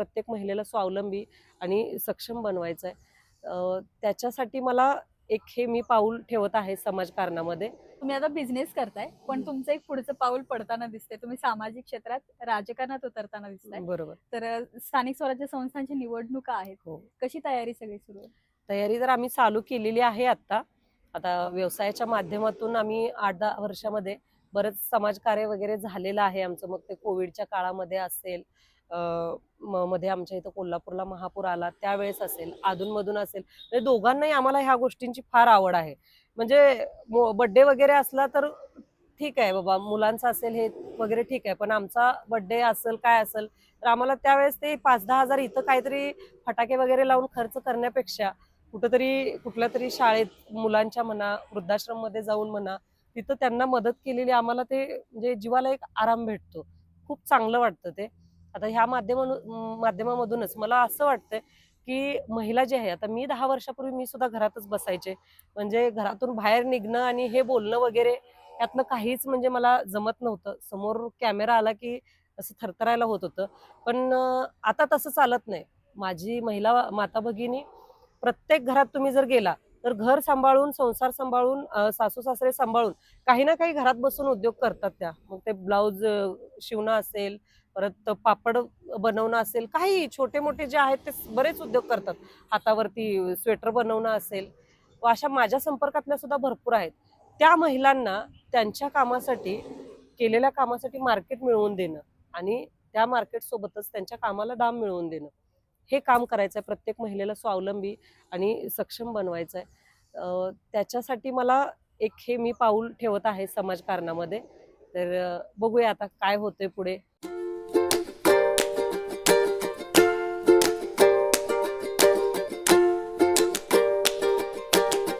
प्रत्येक महिलेला स्वावलंबी आणि सक्षम बनवायचं आहे. त्याच्यासाठी मला एक हे मी पाऊल ठेवत आहे समाजकारणामध्ये. तुम्ही आता बिझनेस करताय, पण तुमचं एक पुढचं पाऊल पडताना दिसतंय. तुम्ही सामाजिक क्षेत्रात राजकारणात उतरताना दिसताय. बरोबर. तर स्थानिक स्वराज्य संस्थांच्या निवडणुका आहेत. हो. कशी तयारी सगळी सुरू आहे? तयारी तर आम्ही चालू केलेली आहे आता. आता व्यवसायाच्या माध्यमातून आम्ही 8-10 वर्षामध्ये बरेच समाजकार्य वगैरे झालेलं आहे आमचं. मग ते कोविडच्या काळामध्ये असेल, अ, मध्ये आमच्या इथं कोल्हापूरला महापूर आला त्यावेळेस असेल, अधूनमधून असेल. म्हणजे दोघांनाही आम्हाला ह्या गोष्टींची फार आवड आहे. म्हणजे बर्थडे वगैरे असला तर ठीक आहे बाबा, मुलांचा असेल हे वगैरे ठीक आहे. पण आमचा बर्थडे असेल, काय असेल, तर आम्हाला त्यावेळेस ते 5-10 हजार इथं काहीतरी फटाके वगैरे लावून खर्च करण्यापेक्षा कुठेतरी कुठल्यातरी शाळेत मुलांच्या म्हणा, वृद्धाश्रममध्ये जाऊन म्हणा, तिथं त्यांना मदत केलेली आम्हाला ते म्हणजे जीवाला एक आराम भेटतो. खूप चांगलं वाटतं ते. आता ह्या माध्यमामधूनच मला असं वाटतंय, की महिला जी आहे, आता मी 10 वर्षापूर्वी मी सुद्धा घरातच बसायचे. म्हणजे घरातून बाहेर निघणं आणि हे बोलणं वगैरे यातनं काहीच म्हणजे मला जमत नव्हतं. समोर कॅमेरा आला, की असं थरथरायला होत होतं. पण आता तसं चालत नाही. माझी महिला माता भगिनी प्रत्येक घरात तुम्ही जर गेला, तर घर सांभाळून, संसार सांभाळून, सासू-सासरे सांभाळून काही ना काही घरात बसून उद्योग करतात त्या. मग ते ब्लाउज शिवणं असेल, परत पापड बनवणं असेल, काही छोटे-मोठे जे आहेत ते बरेच उद्योग करतात. हातावरती स्वेटर बनवणं असेल, व अशा माझ्या संपर्कातल्या सुद्धा भरपूर आहेत. त्या महिलांना त्यांच्या कामासाठी, केलेल्या कामासाठी मार्केट मिळवून देणं आणि त्या मार्केटसोबतच त्यांच्या कामाला दाम मिळवून देणं. हे काम करायचं आहे. प्रत्येक महिलेला स्वावलंबी आणि सक्षम बनवायचं आहे. त्याच्यासाठी मला एक हे मी पाऊल ठेवत आहे समाजकारणामध्ये. तर बघूया आता काय होतंय पुढे.